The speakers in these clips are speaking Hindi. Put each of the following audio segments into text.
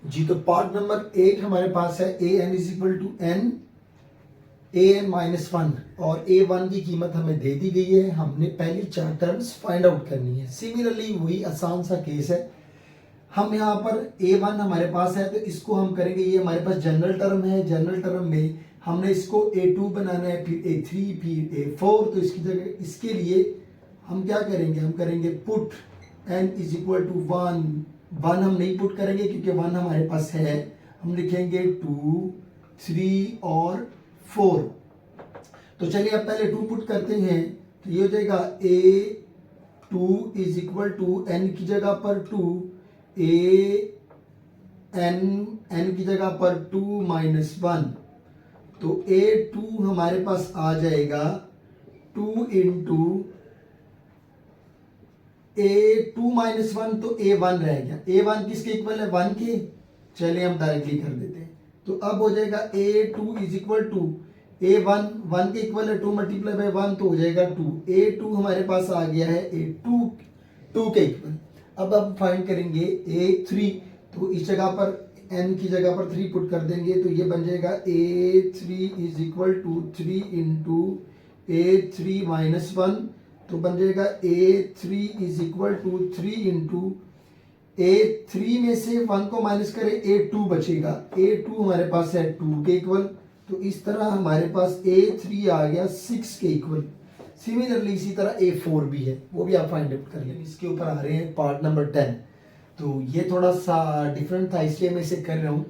जी तो पार्ट नंबर 8 हमारे पास है a n is equal to n a n minus one और ए वन की कीमत हमें दे दी गई है। हमने पहली 4 टर्म्स फाइंड आउट करनी है। सिमिलरली वही आसान सा केस है। हम यहाँ पर ए वन हमारे पास है तो इसको हम करेंगे, ये हमारे पास जनरल टर्म है। जनरल टर्म में हमने इसको A2 बनाना है, फिर A3, फिर A4। तो इसकी जगह इसके लिए हम क्या करेंगे, हम करेंगे put n is equal to one. One हम नहीं पुट करेंगे क्योंकि वन हमारे पास है। हम लिखेंगे 2, 3 और 4। तो चलिए अब पहले 2 पुट करते हैं। तो ये हो जाएगा A2 is equal to n की जगह पर 2, n की जगह पर 2 माइनस 1। तो A2 हमारे पास आ जाएगा 2 इंटू A2 माइनस 1, तो A1 रह गया। A1 किसके इक्वल है, 1 के। चलिए हम डायरेक्टली कर देते हैं। तो अब हो जाएगा A2 is equal to A1, 1 के इक्वल है 2 मल्टीप्लाई बाय 1, तो हो जाएगा 2। A2 हमारे पास आ गया है A2 2 के इक्वल। अब हम फाइंड करेंगे A3। तो इस जगह पर n की जगह पर 3 पुट कर देंगे, तो ये बन जाएगा A3 is equal to 3 into A3 minus 1। तो बन जाएगा A3 is equal to 3 into A3 में से 1 को माइनस करें A2 बचेगा। A2 हमारे पास है 2 के इक्वल। तो इस तरह हमारे पास A3 आ गया 6 के इक्वल। सिमिलरली इसी तरह A4 भी है, वो भी आप फाइंड आउट कर लें। इसके ऊपर आ रहे हैं पार्ट नंबर 10। तो ये थोड़ा सा डिफरेंट था, इसलिए मैं इसे कर रहा हूँ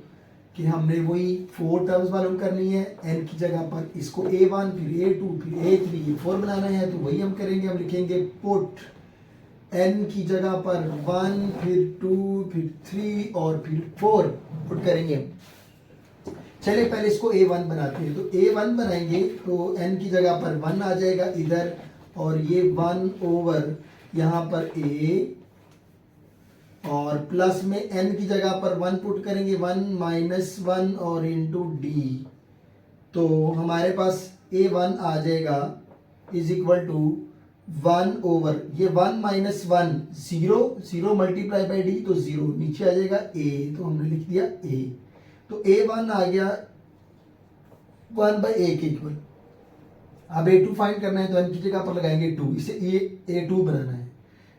कि हमने वही 4 टर्म्स मालूम करनी है। n की जगह पर इसको A1, फिर A2, फिर A3, A4 बनाना है। तो वही हम करेंगे। हम लिखेंगे पुट n की जगह पर 1, फिर 2, फिर 3 और फिर 4 पुट करेंगे। चलिए पहले इसको A1 बनाते हैं। तो A1 बनाएंगे तो n की जगह पर 1 आ जाएगा इधर, और ये 1 ओवर यहाँ पर A, और प्लस में n की जगह पर 1 पुट करेंगे, 1 माइनस 1 और इंटू डी। तो हमारे पास A1 आ जाएगा इज इक्वल टू 1 ओवर ये 1 माइनस 1 0, 0 मल्टीप्लाई बाई डी तो 0, नीचे आ जाएगा A, तो हमने लिख दिया A। तो A1 आ गया 1 बाई A के इक्वल। अब A2 फाइंड करना है तो n की जगह पर लगाएंगे 2, इसे A2 बनाना है।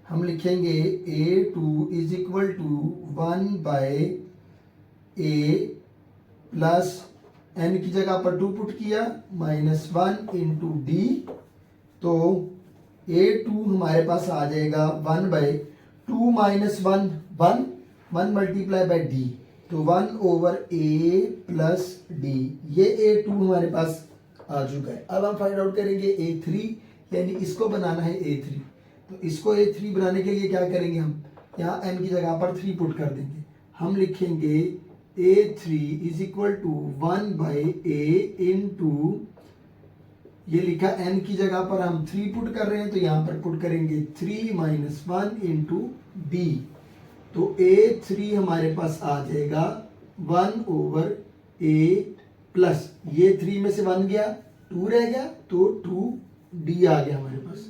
हम लिखेंगे A2 is equal to 1 by A plus n की जगह पर 2 पुट किया, माइनस 1 इंटू डी। तो A2 हमारे पास आ जाएगा 1 by 2 minus 1, 1 multiply by D, तो 1 ओवर A प्लस डी। ये A2 हमारे पास आ चुका है। अब हम फाइंड आउट करेंगे A3, यानी इसको बनाना है A3। तो इसको A3 बनाने के लिए क्या करेंगे, हम यहाँ n की जगह पर 3 पुट कर देंगे। हम लिखेंगे A3 is equal to 1 by A into, ये लिखा n की जगह पर हम 3 पुट कर रहे हैं, तो यहाँ पर पुट करेंगे 3 माइनस 1 इंटू डी। तो A3 हमारे पास आ जाएगा 1 ओवर A प्लस, ये 3 में से 1 गया, 2 रह गया, तो 2D आ गया हमारे पास।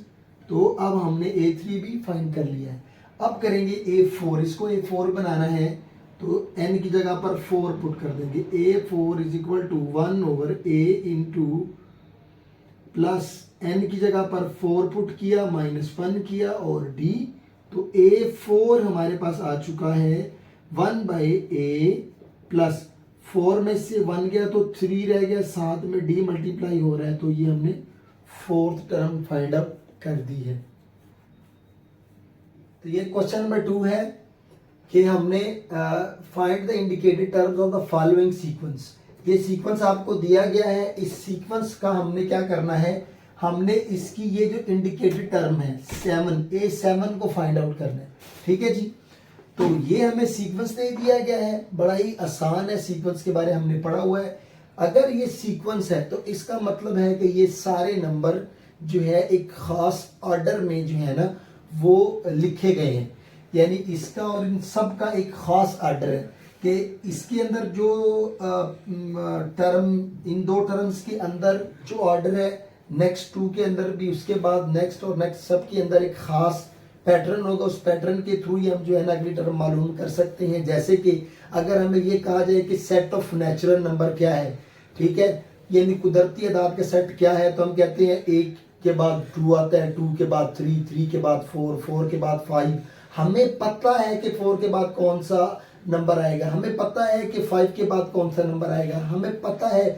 तो अब हमने A3 भी फाइंड कर लिया है। अब करेंगे A4, इसको A4 बनाना है तो n की जगह पर 4 पुट कर देंगे। A4 is equal to 1 over A into plus n की जगह पर 4 पुट किया, माइनस 1 किया और d। तो A4 हमारे पास आ चुका है 1 बाई A प्लस 4 में से 1 गया तो 3 रह गया, साथ में d मल्टीप्लाई हो रहा है, तो ये हमने 4th टर्म फाइंड आउट कर दी है। तो ये क्वेश्चन नंबर 2 है कि हमने find the indicated terms of the following sequence. ये सीक्वेंस आपको दिया गया है। इस सीक्वेंस का हमने क्या करना है, हमने इसकी ये जो इंडिकेटेड टर्म है 7, A7 को फाइंड आउट करना है। ठीक है जी। तो ये हमें सीक्वेंस दे दिया गया है, बड़ा ही आसान है। सीक्वेंस के बारे में हमने पढ़ा हुआ है। अगर ये सीक्वेंस है तो इसका मतलब है कि ये सारे नंबर जो है एक खास ऑर्डर में जो है ना वो लिखे गए हैं, यानी इसका और इन सब का एक खास ऑर्डर है कि इसके अंदर जो टर्म, इन 2 टर्म्स के अंदर जो ऑर्डर है, नेक्स्ट 2 के अंदर भी, उसके बाद नेक्स्ट और नेक्स्ट सब के अंदर एक खास पैटर्न होगा, उस पैटर्न के थ्रू ही हम जो है ना अगली टर्म मालूम कर सकते हैं। जैसे कि अगर हमें ये कहा जाए कि सेट ऑफ नेचुरल नंबर क्या है, ठीक है, यानी कुदरती अदाद का सेट क्या है, तो हम कहते हैं 1 के बाद 2 आता है, 2 के बाद 3, 3 के बाद 4, 4 के बाद 5। हमें पता है कि 4 के बाद कौन सा नंबर आएगा, हमें पता है कि 5 के बाद कौन सा नंबर आएगा, हमें पता है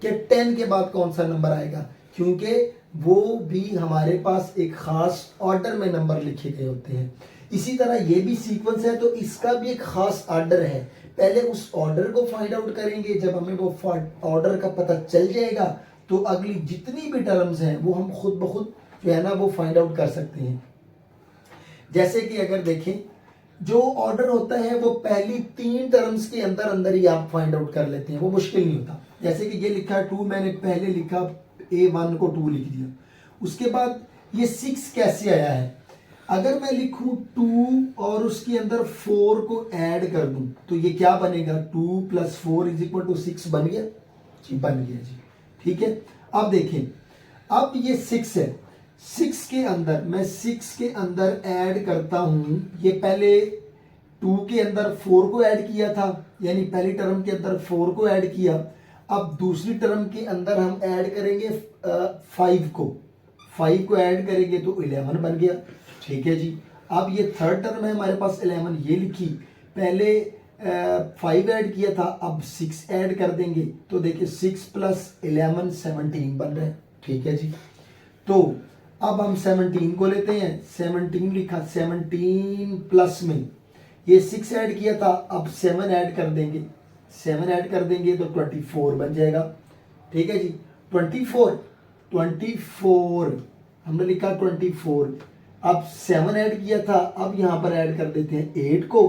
कि 10 के बाद कौन सा नंबर आएगा, क्योंकि वो भी हमारे पास एक खास ऑर्डर में नंबर लिखे गए होते हैं। इसी तरह ये भी सीक्वेंस है, तो इसका भी एक खास ऑर्डर है। पहले उस ऑर्डर को फाइंड आउट करेंगे, जब हमें वो ऑर्डर का पता चल जाएगा तो अगली जितनी भी टर्म्स हैं वो हम खुद ब खुद जो है ना वो फाइंड आउट कर सकते हैं। जैसे कि अगर देखें, जो ऑर्डर होता है वो पहली 3 टर्म्स के अंदर अंदर ही आप फाइंड आउट कर लेते हैं, वो मुश्किल नहीं होता। जैसे कि ये लिखा 2, मैंने पहले लिखा A1 को 2 लिख दिया। उसके बाद ये 6 कैसे आया है, अगर मैं लिखूं 2 और उसके अंदर 4 को ऐड कर दूं तो ये क्या बनेगा, 2 + 4 = 6 बन गया जी, बन गया जी, ठीक है। अब देखें, अब ये 6 है, 6 के अंदर मैं 6 के अंदर ऐड करता हूं, ये पहले 2 के अंदर 4 को ऐड किया था, यानी पहली टर्म के अंदर 4 को ऐड किया। अब दूसरी टर्म के अंदर हम ऐड करेंगे 5 को ऐड करेंगे तो 11 बन गया, ठीक है जी। अब ये थर्ड टर्म है हमारे पास 11, ये लिखी, पहले 5 ऐड किया था, अब 6 ऐड कर देंगे तो देखिए 6 + 11 17 बन रहा है, ठीक है जी। तो अब हम 17 को लेते हैं, 17 लिखा, 17 प्लस में ये 6 ऐड किया था, अब 7 ऐड कर देंगे, 7 ऐड कर देंगे तो 24 बन जाएगा, ठीक है जी। 24 हमने लिखा 24, अब 7 ऐड किया था, अब यहां पर ऐड कर देते हैं 8 को,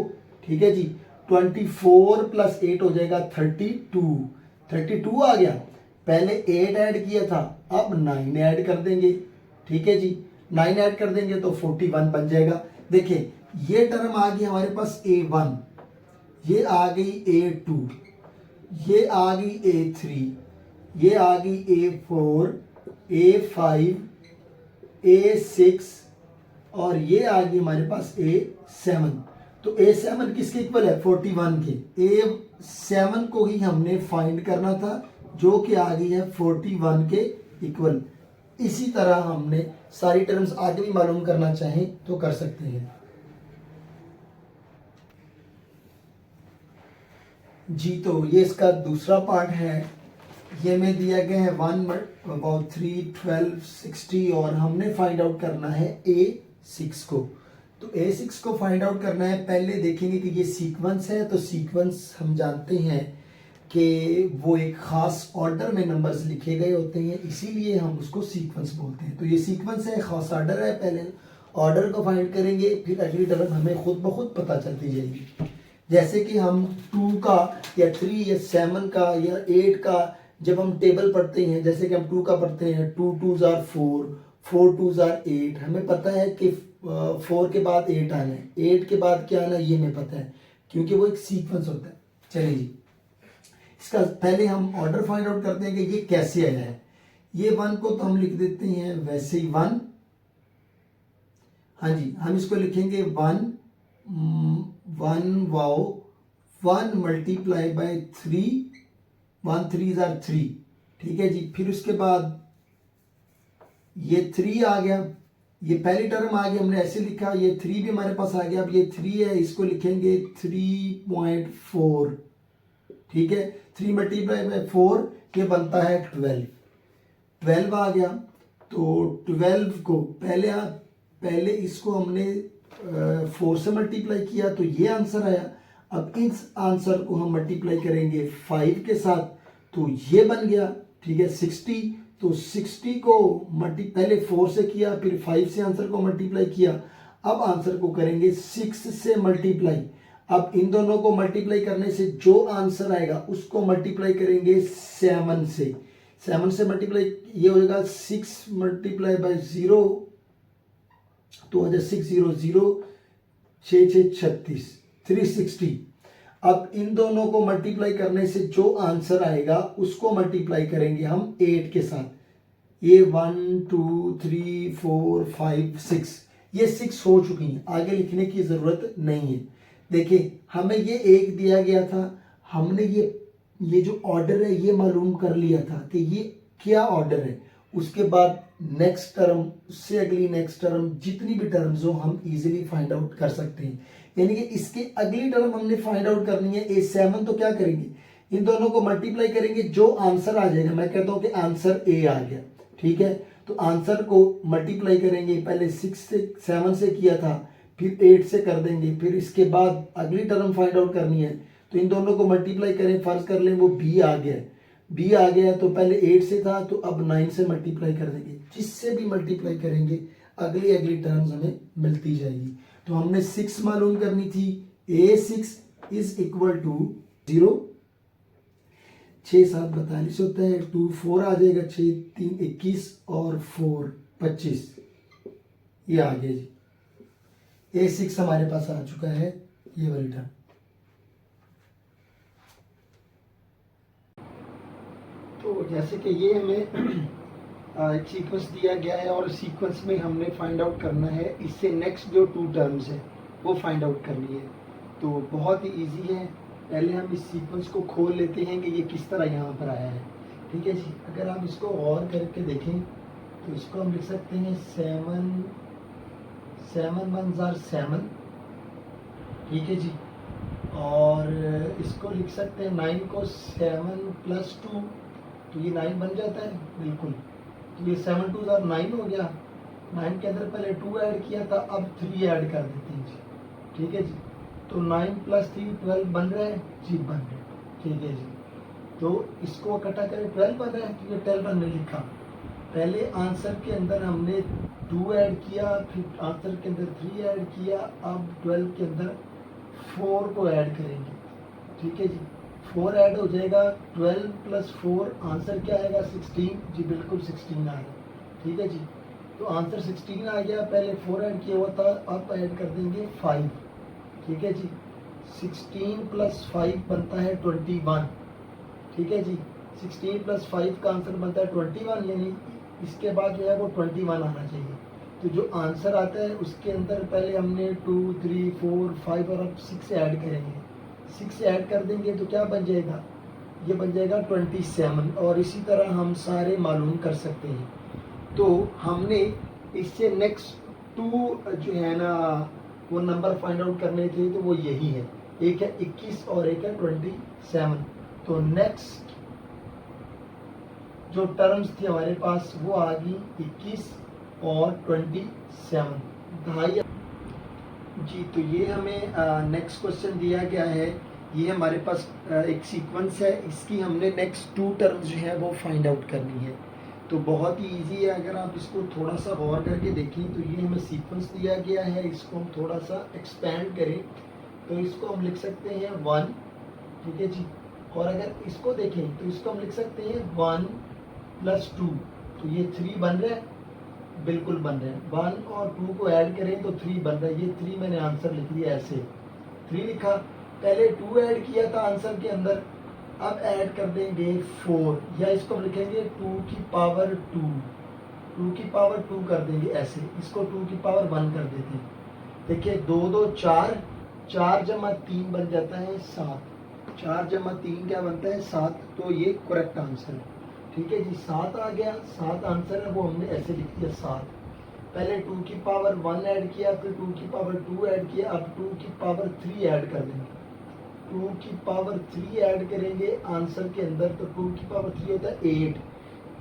ठीक है जी। 24 + 8 हो जाएगा 32 आ गया, पहले 8 ऐड किया था, अब 9 ऐड कर देंगे, ठीक है जी। 9 ऐड कर देंगे तो 41 बन जाएगा। देखिए ये टर्म आ गई हमारे पास A1, ये आ गई A2, ये आ गई A3, ये आ गई A4, A5, A6 और ये आ गई हमारे पास A7। तो A7 किसके इक्वल है, 41 के। A7 को ही हमने फाइंड करना था, जो कि आ गई है 41 के इक्वल। इसी तरह हमने सारी टर्म्स आगे भी मालूम करना चाहें तो कर सकते हैं जी। तो ये इसका दूसरा पार्ट है, ये में दिया गया है 1 3 12 60 और हमने फाइंड आउट करना है A6 को। तो A6 को फाइंड आउट करना है, पहले देखेंगे कि ये सीक्वेंस है, तो सीक्वेंस हम जानते हैं कि वो एक खास ऑर्डर में नंबर्स लिखे गए होते हैं, इसीलिए हम उसको सीक्वेंस बोलते हैं। तो ये सीक्वेंस है, खास ऑर्डर है, पहले ऑर्डर को फाइंड करेंगे, फिर अगली टर्म हमें खुद ब खुद पता चलती जाएगी। जैसे कि हम 2 का या 3 या 7 का या 8 का जब हम टेबल पढ़ते हैं, जैसे कि हम 2 का पढ़ते हैं, 2 2s are 4, 4 2s are 8, हमें पता है कि 4 के बाद 8 आना है, 8 के बाद क्या आना है ये हमें पता है, क्योंकि वो एक सीक्वेंस होता है। चलिए जी, इसका पहले हम ऑर्डर फाइंड आउट करते हैं कि ये कैसे आया है। ये 1 को तो हम लिख देते हैं वैसे ही 1, हाँ जी, हम इसको लिखेंगे 1 wow 1 multiply bye 3, 1 3s are 3, ठीक है जी। फिर उसके बाद ये 3 आ गया, ये पहली टर्म आ गई, हमने ऐसे लिखा, ये 3 भी हमारे पास आ गया। अब ये 3 है, इसको लिखेंगे 3.4, ठीक है। 3 मल्टीप्लाई बाय 4 ये बनता है 12 आ गया। तो 12 को पहले इसको हमने 4 से मल्टीप्लाई किया तो ये आंसर आया। अब इस आंसर को हम मल्टीप्लाई करेंगे 5 के साथ तो ये बन गया, ठीक है, 60। तो 60 को पहले 4 से किया, फिर 5 से आंसर को मल्टीप्लाई किया, अब आंसर को करेंगे 6 से मल्टीप्लाई। अब इन दोनों को मल्टीप्लाई करने से जो आंसर आएगा उसको मल्टीप्लाई करेंगे 7 से। 7 से मल्टीप्लाई ये हो जाएगा 6 मल्टीप्लाई बाय 0 तो हो जाए 6 0 0 6 6 36 360। अब इन दोनों को मल्टीप्लाई करने से जो आंसर आएगा उसको मल्टीप्लाई करेंगे हम 8 के साथ। ये 1 2 3 4 5 6 ये 6 हो चुकी हैं, आगे लिखने की ज़रूरत नहीं है। देखिए हमें ये 1 दिया गया था, हमने ये जो ऑर्डर है ये मालूम कर लिया था कि ये क्या ऑर्डर है। उसके बाद नेक्स्ट टर्म, उससे अगली नेक्स्ट टर्म, जितनी भी टर्म्स हो हम इजीली फाइंड आउट कर सकते हैं। यानी कि इसके अगली टर्म हमने फाइंड आउट करनी है। A7 तो क्या करेंगे, इन दोनों को मल्टीप्लाई करेंगे, जो आंसर आ जाएगा, मैं कहता हूं कि आंसर A आ गया, ठीक है। तो आंसर को मल्टीप्लाई करेंगे, पहले 7 से किया था, फिर 8 से कर देंगे, फिर इसके बाद अगली टर्म फाइंड आउट करनी है। तो इन दोनों को मल्टीप्लाई करें, फर्ज कर लें वो B आ गया, B आ गया तो पहले 8 से था तो अब 9 से मल्टीप्लाई कर देंगे। जिससे भी मल्टीप्लाई करेंगे अगली अगली टर्म्स हमें मिलती जाएगी। तो हमने 6 मालूम करनी थी, A6 इज इक्वल टू 0, 6 7 42 होता है, 2 4 आ जाएगा, 6 3 21 और 4 25, ये आ गया जी। A6 हमारे पास आ चुका है, ये वाली टर्म। तो जैसे कि ये हमें एक सीक्वेंस दिया गया है और सीक्वेंस में हमने फाइंड आउट करना है, इससे नेक्स्ट जो 2 टर्म्स है वो फाइंड आउट करनी है। तो बहुत ही इजी है। पहले हम इस सीक्वेंस को खोल लेते हैं कि ये किस तरह यहाँ पर आया है, ठीक है जी। अगर आप इसको और करके देखें तो इसको हम लिख सकते हैं 7 1s are 7, ठीक है जी। और इसको लिख सकते हैं 9 को 7 + 2, तो ये 9 बन जाता है बिल्कुल। तो ये 7 2s are 9 हो गया। 9 के अंदर पहले 2 ऐड किया था, अब 3 ऐड कर देते हैं जी, ठीक है जी। तो 9 + 3 12 बन रहा है जी, बन रहा है, ठीक है जी। तो इसको इकट्ठा करें, 12 बन रहा है, तो ये 12 हमने लिखा। पहले आंसर के अंदर हमने 2 ऐड किया, फिर आंसर के अंदर 3 ऐड किया, अब 12 के अंदर 4 को ऐड करेंगे, ठीक है जी। 4 ऐड हो जाएगा, 12 + 4 आंसर क्या आएगा 16 जी, बिल्कुल 16 आ गया, ठीक है जी। तो आंसर 16 आ गया, पहले 4 ऐड किया हुआ था, अब ऐड कर देंगे 5, ठीक है जी। 16 + 5 बनता है 21, ठीक है जी। 16 + 5 का आंसर बनता है 21, यानी इसके बाद जो है वो 21 आना चाहिए। तो जो आंसर आता है उसके अंदर पहले हमने 2 3 4 5 और अब 6 ऐड करेंगे। 6 ऐड कर देंगे तो क्या बन जाएगा, ये बन जाएगा 27। और इसी तरह हम सारे मालूम कर सकते हैं। तो हमने इससे नेक्स्ट 2 जो है ना वो नंबर फाइंड आउट करने थे, तो वो यही है, एक है 21 और एक है 27। तो नेक्स्ट जो टर्म्स थी हमारे पास वो आ गई 21 और 27, ढाई जी। तो ये हमें नेक्स्ट क्वेश्चन दिया गया है, ये हमारे पास एक सीक्वेंस है, इसकी हमने नेक्स्ट 2 टर्म्स जो है वो फाइंड आउट करनी है। तो बहुत ही इजी है, अगर आप इसको थोड़ा सा गौर करके देखें तो ये हमें सीक्वेंस दिया गया है, इसको हम थोड़ा सा एक्सपेंड करें तो इसको हम लिख सकते हैं 1, ठीक है जी। और अगर इसको देखें तो इसको हम लिख सकते हैं 1 + 2, तो ये 3 बन रहा है, बिल्कुल बन रहा है। 1 और 2 को ऐड करें तो 3 बन रहा है, ये 3 मैंने आंसर लिख दिया, ऐसे 3 लिखा। पहले 2 ऐड किया था आंसर के अंदर, अब ऐड कर देंगे 4, या इसको हम लिखेंगे 2 की पावर 2, 2 की पावर 2 कर देंगे ऐसे, इसको 2 की पावर 1 कर देते हैं। देखिए 2 2 4, 4 + 3 बन जाता है 7, 4 + 3 क्या बनता है 7, तो ये करेक्ट आंसर है, ठीक है जी। 7 आ गया, 7 आंसर है, वो हमने ऐसे लिख दिया 7। पहले 2 की पावर 1 ऐड किया, फिर 2 की पावर 2 ऐड किया, अब 2 की पावर 3 ऐड कर देंगे। 2 की पावर 3 ऐड करेंगे आंसर के अंदर, तो 2 की पावर 3 होता है 8,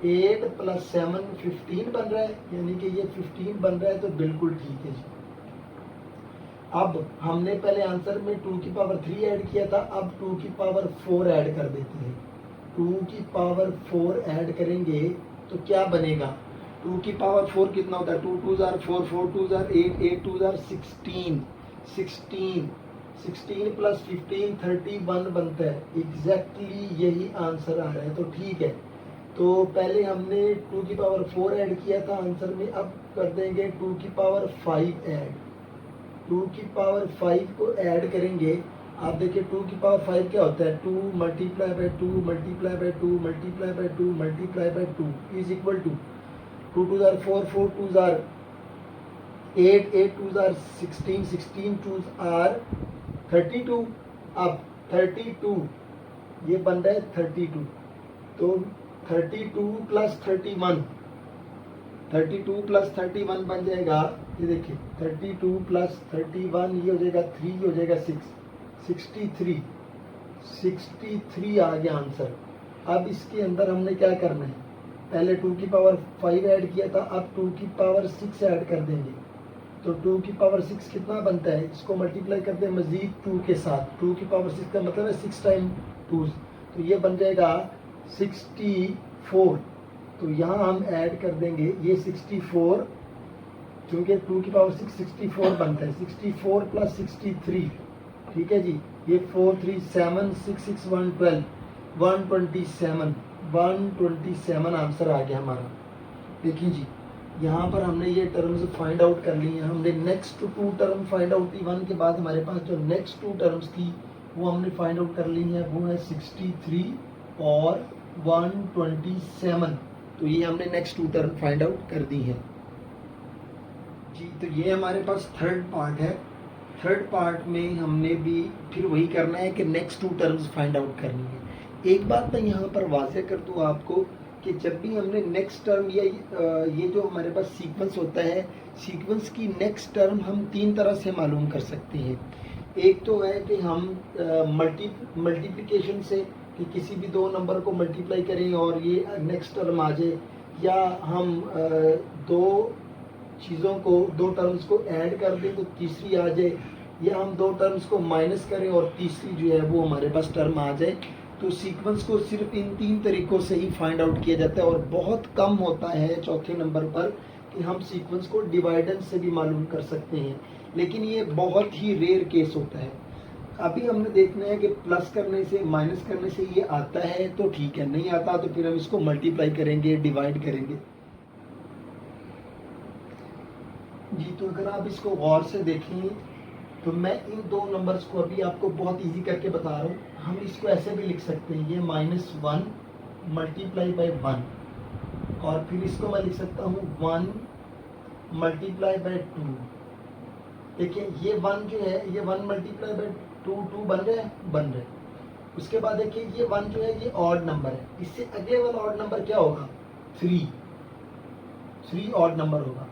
8 + 7 15 बन रहा है, यानी कि ये 15 बन रहा है, तो बिल्कुल ठीक है जी। अब हमने पहले आंसर में 2 की पावर 3 ऐड किया था, अब 2 की पावर 4 ऐड कर देते हैं। 2 की पावर 4 ऐड करेंगे तो क्या बनेगा, 2 की पावर 4 कितना होता है, 2 2s are 4, 4 2s are 8, 8 2s are 16, 16 16 + 15 31 बनता है, एग्जैक्टली यही आंसर आ रहा है, तो ठीक है। तो पहले हमने 2 की पावर 4 ऐड किया था आंसर में, अब कर देंगे 2 की पावर 5 ऐड। 2 की पावर 5 को ऐड करेंगे, आप देखिए 2 की पावर 5 क्या होता है, 2 × 2 × 2 × 2 × 2 is equal to 2 2s are 4, 4 2s are 8 8 2s are 16, 16 2s are 32। अब 32 ये बन रहा है 32, तो 32 प्लस 31, 32 प्लस 31 बन जाएगा, ये देखिए 32 प्लस 31 ये हो जाएगा 3, ये हो जाएगा 6, 63, 63 आ गया आंसर। अब इसके अंदर हमने क्या करना है, पहले 2 की पावर 5 ऐड किया था, अब 2 की पावर 6 ऐड कर देंगे। तो 2 की पावर 6 कितना बनता है, इसको मल्टीप्लाई कर दें मजीद 2 के साथ। 2 की पावर 6 का मतलब है 6 टाइम 2, तो ये बन जाएगा 64। तो यहाँ हम ऐड कर देंगे ये 64, क्योंकि 2 की पावर 6 64 बनता है, 64 प्लस 63, ठीक है जी। ये 4 3 7 6 6 1 12 127, 127 आंसर आ गया हमारा। देखिए जी, यहाँ पर हमने ये टर्म्स फाइंड आउट कर ली हैं। हमने नेक्स्ट 2 टर्म फाइंड आउट की, 1 के बाद हमारे पास जो नेक्स्ट 2 टर्म्स थी वो हमने फाइंड आउट कर ली हैं, वो है 63 और 127। तो ये हमने नेक्स्ट 2 टर्म फाइंड आउट कर दी हैं जी। तो ये हमारे पास थर्ड पार्ट है। थर्ड पार्ट में हमने भी फिर वही करना है कि नेक्स्ट 2 टर्म्स फाइंड आउट करनी है। एक बात मैं यहाँ पर वाज़ेह कर दूँ आपको कि जब भी हमने नेक्स्ट टर्म या ये जो हमारे पास सीक्वेंस होता है, सीक्वेंस की नेक्स्ट टर्म हम 3 तरह से मालूम कर सकते हैं। एक तो है कि हम मल्टीप्लिकेशन से, कि किसी भी 2 नंबर को मल्टीप्लाई करें और ये नेक्स्ट टर्म आ जाए, या हम 2 चीज़ों को, 2 टर्म्स को ऐड कर दें तो तीसरी आ जाए, या हम 2 टर्म्स को माइनस करें और तीसरी जो है वो हमारे पास टर्म आ जाए। तो सीक्वेंस को सिर्फ इन 3 तरीक़ों से ही फाइंड आउट किया जाता है, और बहुत कम होता है चौथे नंबर पर कि हम सीक्वेंस को डिवाइडेंस से भी मालूम कर सकते हैं, लेकिन ये बहुत ही रेयर केस होता है। अभी हमने देखना है कि प्लस करने से, माइनस करने से ये आता है तो ठीक है, नहीं आता तो फिर हम इसको मल्टीप्लाई करेंगे, डिवाइड करेंगे जी। तो अगर आप इसको गौर से देखें तो मैं इन 2 नंबर्स को अभी आपको बहुत इजी करके बता रहा हूँ। हम इसको ऐसे भी लिख सकते हैं, ये -1 मल्टीप्लाई बाई 1, और फिर इसको मैं लिख सकता हूँ 1 मल्टीप्लाई बाई 2। देखिए ये 1 जो है, ये 1 मल्टीप्लाई बाई 2 बन रहा है, बन रहा है। उसके बाद देखिए ये 1 जो है ये ऑड नंबर है, इससे अगले वाला ऑड नंबर क्या होगा, 3 ऑड नंबर होगा।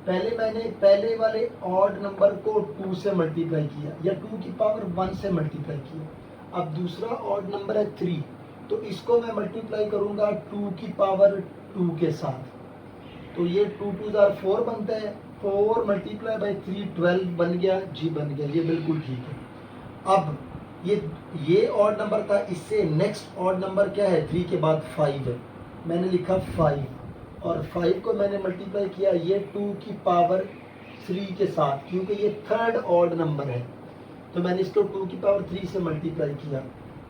पहले मैंने पहले वाले ऑड नंबर को 2 से मल्टीप्लाई किया, या 2 की पावर 1 से मल्टीप्लाई किया। अब दूसरा ऑड नंबर है 3, तो इसको मैं मल्टीप्लाई करूंगा 2 की पावर 2 के साथ। तो ये 2 2 4 बनता है, 4 मल्टीप्लाई बाई 3 12 बन गया जी, बन गया, ये बिल्कुल ठीक है। अब ये ऑड नंबर था, इससे नेक्स्ट ऑड नंबर क्या है, 3 के बाद 5 है, मैंने लिखा 5, और 5 को मैंने मल्टीप्लाई किया ये 2 की पावर 3 के साथ, क्योंकि ये थर्ड ऑड नंबर है, तो मैंने इसको 2 की पावर 3 से मल्टीप्लाई किया।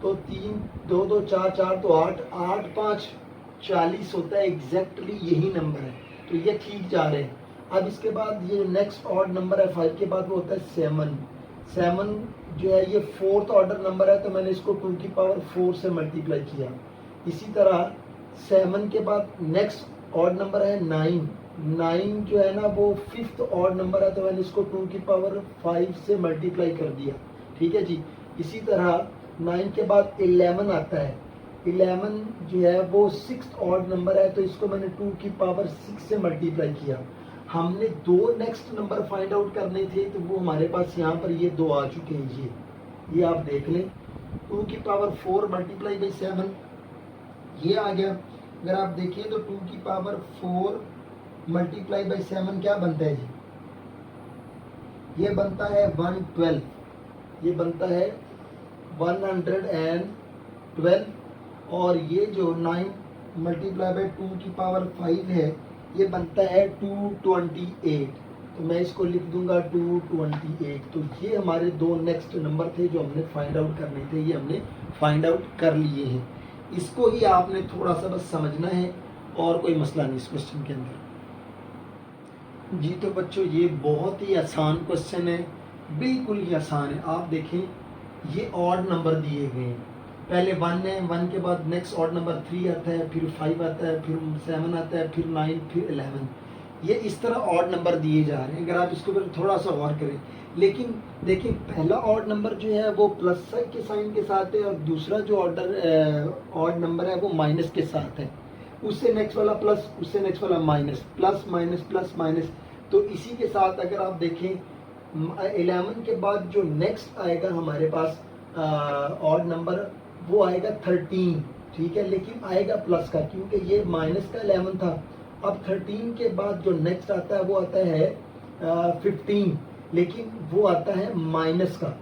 तो 3 2 2 4 4 तो 8 8 5 40 होता है, एग्जैक्टली यही नंबर है, तो ये ठीक जा रहे हैं। अब इसके बाद ये नेक्स्ट ऑड नंबर है 5 के बाद वो होता है 7 जो है ये 4th ऑर्डर नंबर है, तो मैंने इसको 2 की पावर 4 से मल्टीप्लाई किया। इसी तरह 7 के बाद नेक्स्ट ऑड नंबर है 9 जो है ना वो 5th ऑड नंबर है, तो मैंने इसको 2 की पावर 5 से मल्टीप्लाई कर दिया, ठीक है जी। इसी तरह 9 के बाद 11 आता है, 11 जो है वो 6th ऑड नंबर है, तो इसको मैंने 2 की पावर 6 से मल्टीप्लाई किया। हमने 2 नेक्स्ट नंबर फाइंड आउट करने थे, तो वो हमारे पास यहाँ पर ये 2 आ चुके हैं, ये आप देख लें। 2 की पावर 4 मल्टीप्लाई बाई 7 ये आ गया। अगर आप देखें तो 2 की पावर 4 मल्टीप्लाई बाई 7 क्या बनता है जी, ये बनता है 112, ये बनता है 112, और ये जो 9 मल्टीप्लाई बाई 2 की पावर 5 है ये बनता है 228, तो मैं इसको लिख दूंगा 228। तो ये हमारे 2 नेक्स्ट नंबर थे जो हमने फाइंड आउट करने थे, ये हमने फाइंड आउट कर लिए हैं। इसको ही आपने थोड़ा सा बस समझना है, और कोई मसला नहीं इस क्वेश्चन के अंदर जी। तो बच्चों ये बहुत ही आसान क्वेश्चन है, बिल्कुल ही आसान है। आप देखें ये ऑड नंबर दिए गए हैं, पहले 1 है, 1 के बाद नेक्स्ट ऑड नंबर 3 आता है, फिर 5 आता है, फिर 7 आता है, फिर 9, फिर 11। ये इस तरह ऑड नंबर दिए जा रहे हैं, अगर आप इसके ऊपर थोड़ा सा गौर करें। लेकिन देखिए पहला ऑड नंबर जो है वो प्लस के साइन के साथ है, और दूसरा जो ऑड नंबर है वो माइनस के साथ है। उससे नेक्स्ट वाला प्लस, उससे नेक्स्ट वाला minus, plus minus plus minus. तो इसी के साथ अगर आप देखें 11 के बाद जो नेक्स्ट आएगा हमारे पास ऑड नंबर वो आएगा 13, ठीक है, लेकिन आएगा प्लस का, क्योंकि ये माइनस का 11 था। अब 13 के बाद जो नेक्स्ट आता है वो आता है 15, लेकिन वो आता है माइनस का,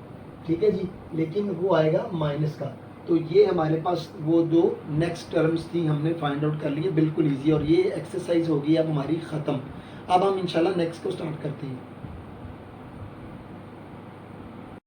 ठीक है जी, लेकिन वो आएगा माइनस का। तो ये हमारे पास वो दो नेक्स्ट टर्म्स थी, हमने फाइंड आउट कर लिए, बिल्कुल ईजी। और ये एक्सरसाइज होगी अब हमारी ख़त्म। अब हम इंशाल्लाह नेक्स्ट को स्टार्ट करते हैं।